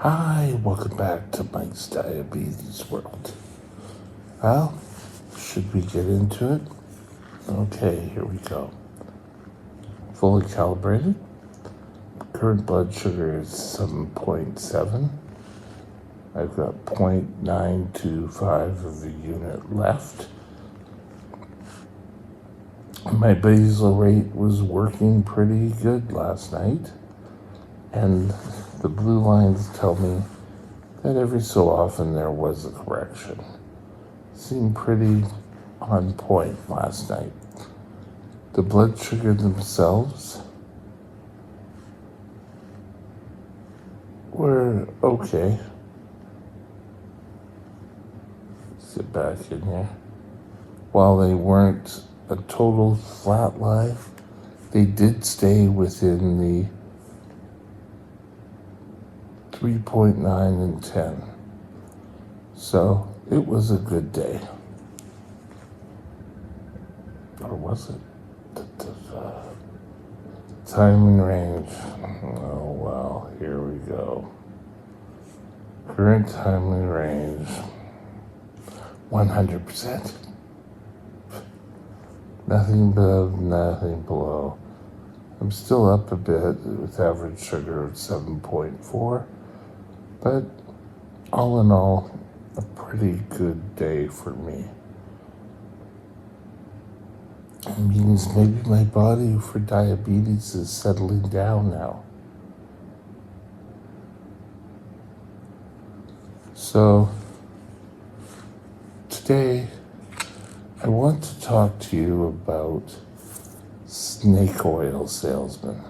Hi, welcome back to Mike's Diabetes World. Well, should we get into it? Okay, here we go. Fully calibrated. Current blood sugar is 7.7. I've got 0.925 of a unit left. My basal rate was working pretty good last night, and the blue lines tell me that every so often there was a correction. Seemed pretty on point last night. The blood sugar themselves were okay. Sit back in here. While they weren't a total flat line, they did stay within the 3.9 and 10. So it was a good day. Or was it? Timing range. Oh, well, here we go. Current timing range 100%. Nothing above, nothing below. I'm still up a bit with average sugar of 7.4, but all in all, a pretty good day for me. It means maybe my body for diabetes is settling down now. So, today, I want to talk to you about snake oil salesmen,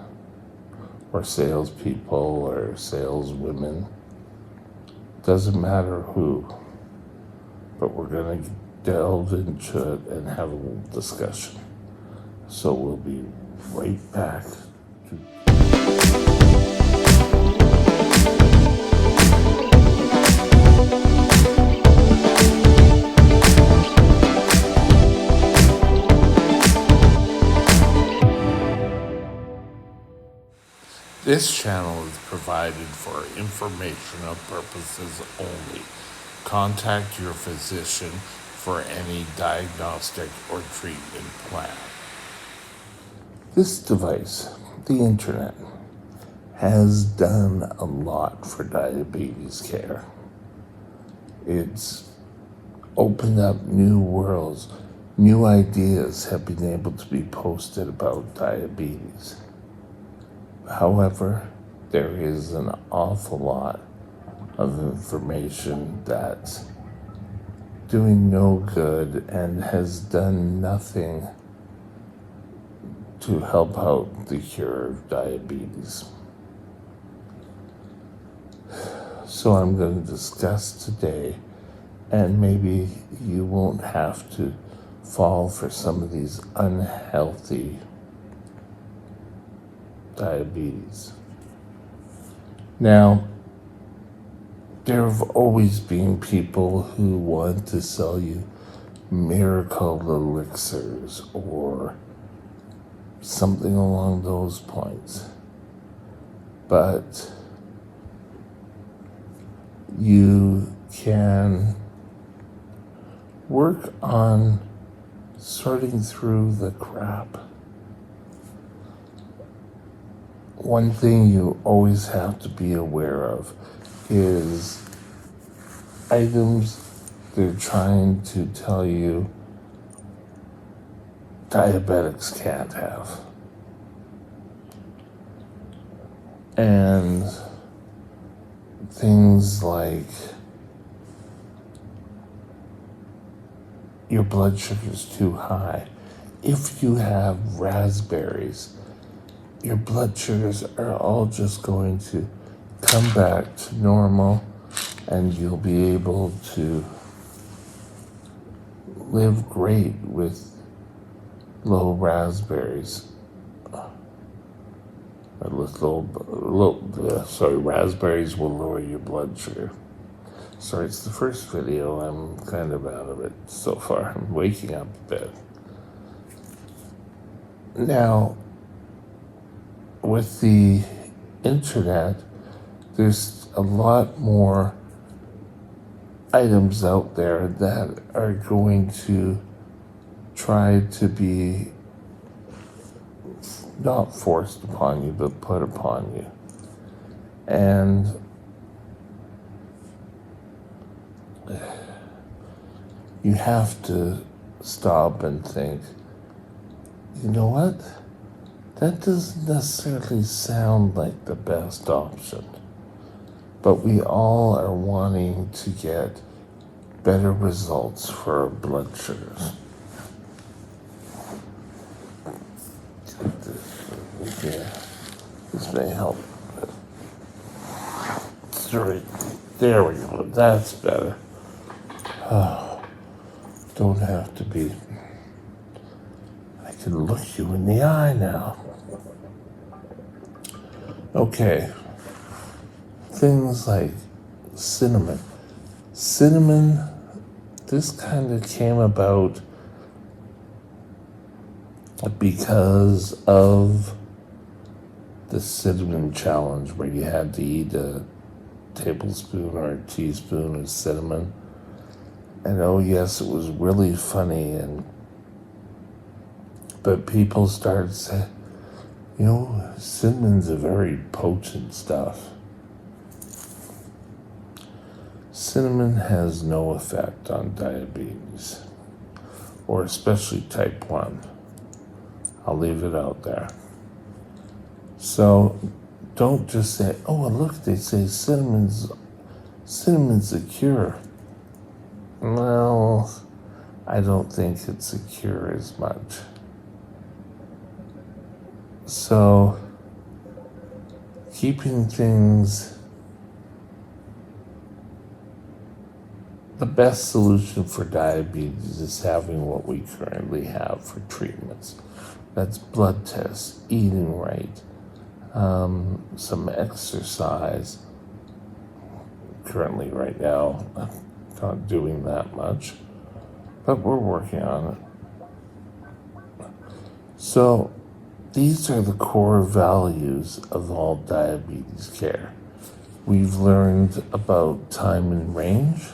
or salespeople, or saleswomen. Doesn't matter who, but we're going to delve into it and have a little discussion. So we'll be right back. This channel is provided for informational purposes only. Contact your physician for any diagnostic or treatment plan. This device, the internet, has done a lot for diabetes care. It's opened up new worlds. New ideas have been able to be posted about diabetes. However, there is an awful lot of information that's doing no good and has done nothing to help out the cure of diabetes. So I'm going to discuss today, and maybe you won't have to fall for some of these unhealthy diabetes. Now, there have always been people who want to sell you miracle elixirs or something along those points. But you can work on sorting through the crap. One thing you always have to be aware of is items they're trying to tell you diabetics can't have. And things like your blood sugar's too high. If you have raspberries, your blood sugars are all just going to come back to normal, and you'll be able to live great with low raspberries. Raspberries will lower your blood sugar. Sorry, it's the first video. I'm kind of out of it so far. I'm waking up a bit. Now, with the internet, there's a lot more items out there that are going to try to be not forced upon you, but put upon you. And you have to stop and think, you know what? That doesn't necessarily sound like the best option. But we all are wanting to get better results for our blood sugars. Yeah, this may help. Sorry, there we go. That's better. Oh, don't have to be. I can look you in the eye now. Okay. Things like cinnamon. Cinnamon, this kind of came about because of the cinnamon challenge where you had to eat a tablespoon or a teaspoon of cinnamon. And oh yes, it was really funny, but people started saying, you know, cinnamon's a very potent stuff. Cinnamon has no effect on diabetes, or especially type 1. I'll leave it out there. So don't just say, oh, well, look, they say cinnamon's a cure. Well, I don't think it's a cure as much. So keeping things, the best solution for diabetes is having what we currently have for treatments. That's blood tests, eating right, some exercise. Currently, right now, I'm not doing that much, but we're working on it. So these are the core values of all diabetes care. We've learned about time and range.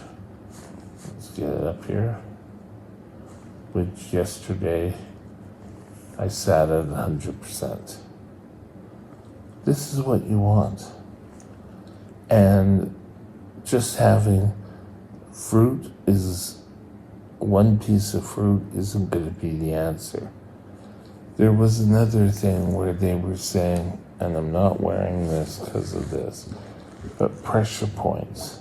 Let's get it up here. Which yesterday I sat at 100%. This is what you want. And just having fruit is, one piece of fruit isn't going to be the answer. There was another thing where they were saying, and I'm not wearing this because of this, but pressure points.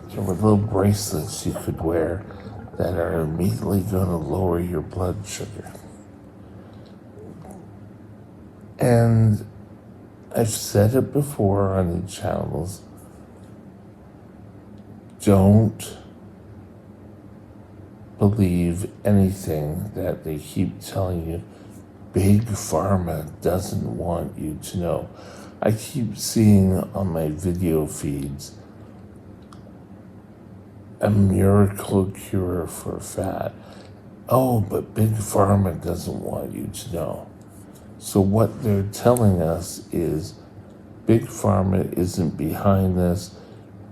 There were little bracelets you could wear that are immediately going to lower your blood sugar. And I've said it before on the channels, don't believe anything that they keep telling you. Big Pharma doesn't want you to know. I keep seeing on my video feeds a miracle cure for fat. Oh, but Big Pharma doesn't want you to know. So what they're telling us is Big Pharma isn't behind this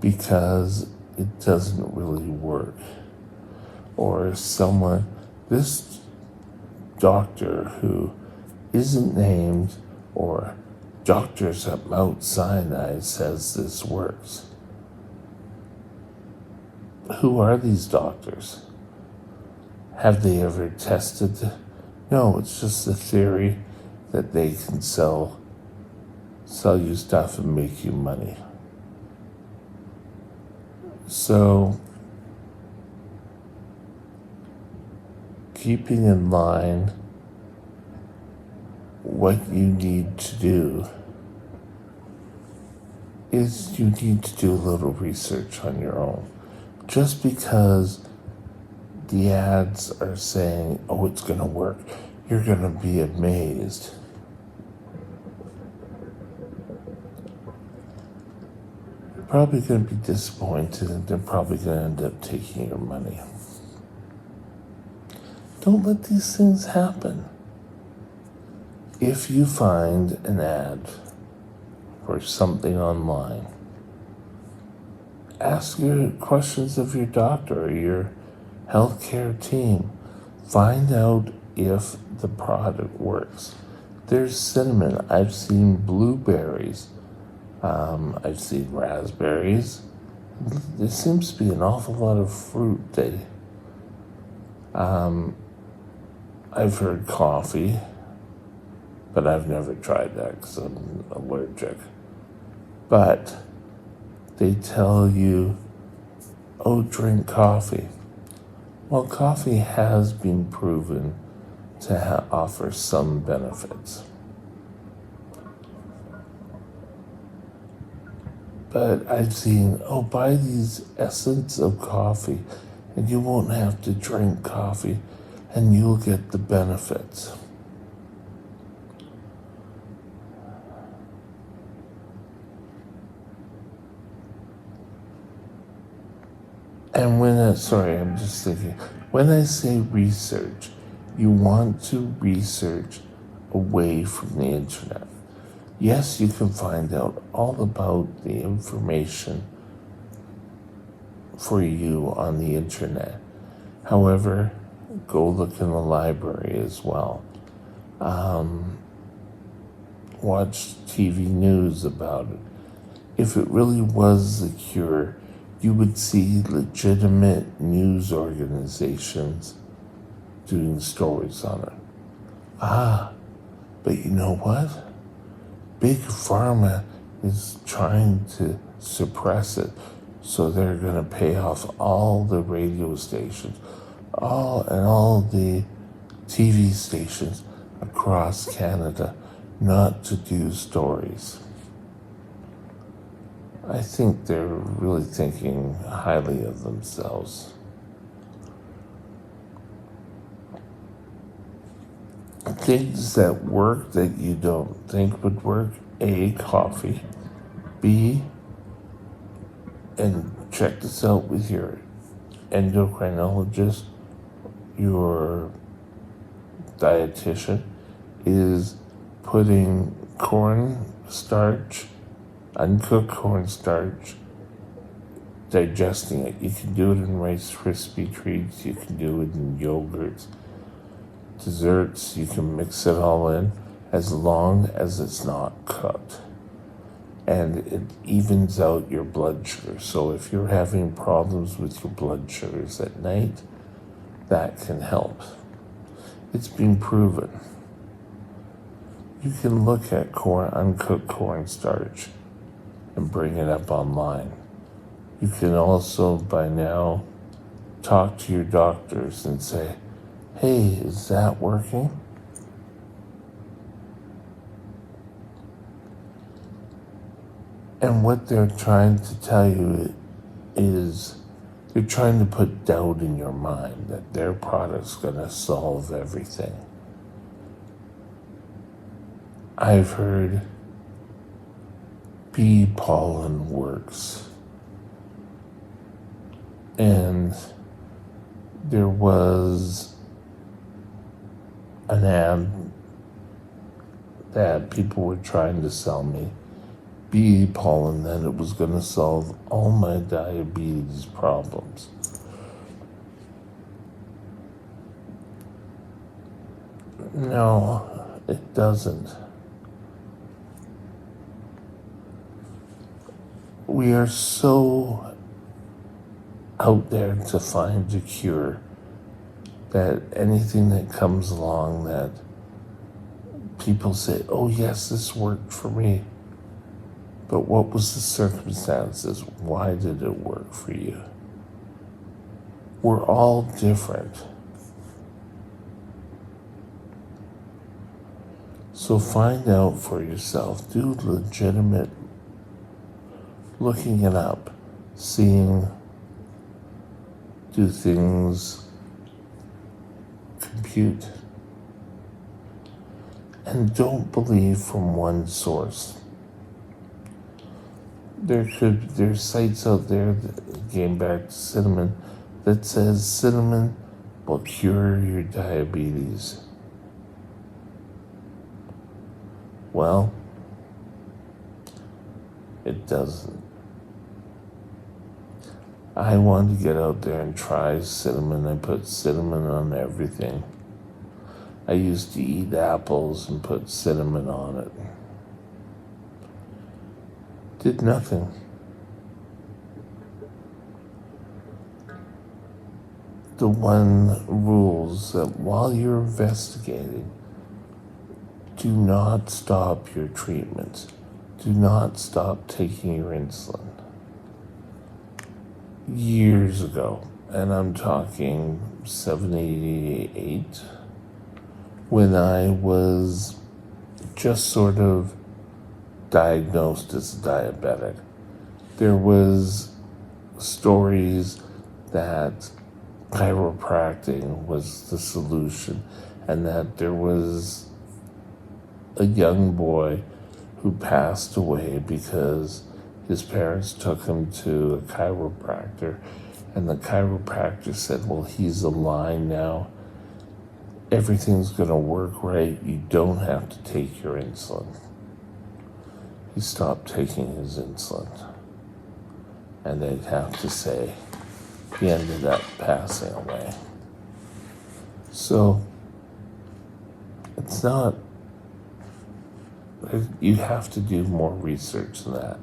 because it doesn't really work. Or this doctor who isn't named, or doctors at Mount Sinai says this works. Who are these doctors? Have they ever tested? No, it's just a theory that they can sell you stuff and make you money. So keeping in line what you need to do is you need to do a little research on your own. Just because the ads are saying, oh, it's going to work, you're going to be amazed. You're probably going to be disappointed, and they're probably going to end up taking your money. Don't let these things happen. If you find an ad or something online. Ask your questions of your doctor or your healthcare team. Find out if the product works. There's cinnamon. I've seen blueberries. I've seen raspberries. There seems to be an awful lot of fruit. I've heard coffee, but I've never tried that because I'm allergic. But they tell you, oh, drink coffee. Well, coffee has been proven to offer some benefits. But I've seen, oh, buy these essence of coffee and you won't have to drink coffee and you'll get the benefits. And I'm just thinking, when I say research, you want to research away from the internet. Yes, you can find out all about the information for you on the internet. However, go look in the library as well. Watch TV news about it. If it really was the cure, you would see legitimate news organizations doing stories on it. But you know what? Big Pharma is trying to suppress it, so they're going to pay off all the radio stations, all the TV stations across Canada not to do stories. I think they're really thinking highly of themselves. Things that work that you don't think would work: A, coffee; B, and check this out with your endocrinologist, your dietitian, is putting cornstarch, uncooked cornstarch, digesting it. You can do it in Rice Krispie treats, you can do it in yogurts, desserts, you can mix it all in as long as it's not cooked. And it evens out your blood sugar. So if you're having problems with your blood sugars at night, that can help. It's been proven. You can look at uncooked cornstarch and bring it up online. You can also, by now, talk to your doctors and say, hey, is that working? And what they're trying to tell you is they're trying to put doubt in your mind that their product's going to solve everything. I've heard bee pollen works. And there was an ad that people were trying to sell me bee pollen, that it was going to solve all my diabetes problems. No, it doesn't. We are so out there to find a cure that anything that comes along that people say, oh yes, this worked for me. But what was the circumstances? Why did it work for you? We're all different. So find out for yourself. Do legitimate looking it up, seeing, do things, compute. And don't believe from one source. There's sites out there, getting back to cinnamon, that says cinnamon will cure your diabetes. Well, It doesn't. I wanted to get out there and try cinnamon. I put cinnamon on everything. I used to eat apples and put cinnamon on it. Did nothing. The one rules that while you're investigating, do not stop your treatment. Do not stop taking your insulin. Years ago, and I'm talking 788, when I was just sort of diagnosed as diabetic, there was stories that chiropractic was the solution, and that there was a young boy who passed away because his parents took him to a chiropractor, and the chiropractor said, well, he's aligned now. Everything's going to work right. You don't have to take your insulin. He stopped taking his insulin, and they'd have to say he ended up passing away. So it's not, you have to do more research than that.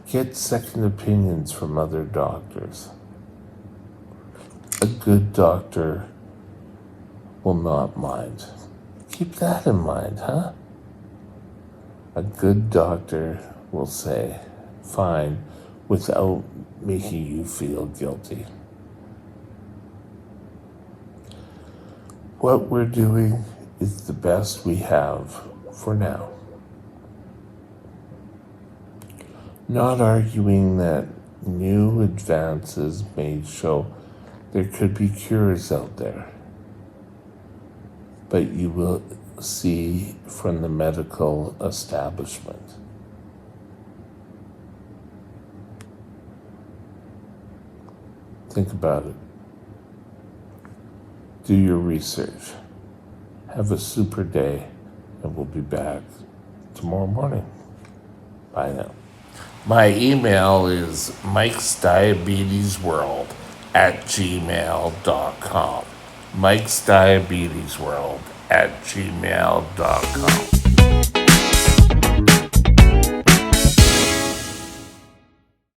Get second opinions from other doctors. A good doctor will not mind. Keep that in mind, huh? A good doctor will say, fine, without making you feel guilty. What we're doing is the best we have for now. Not arguing that new advances may show there could be cures out there, but you will see from the medical establishment. Think about it. Do your research. Have a super day, and we'll be back tomorrow morning. Bye now. My email is mikesdiabetesworld@gmail.com. mikesdiabetesworld@gmail.com.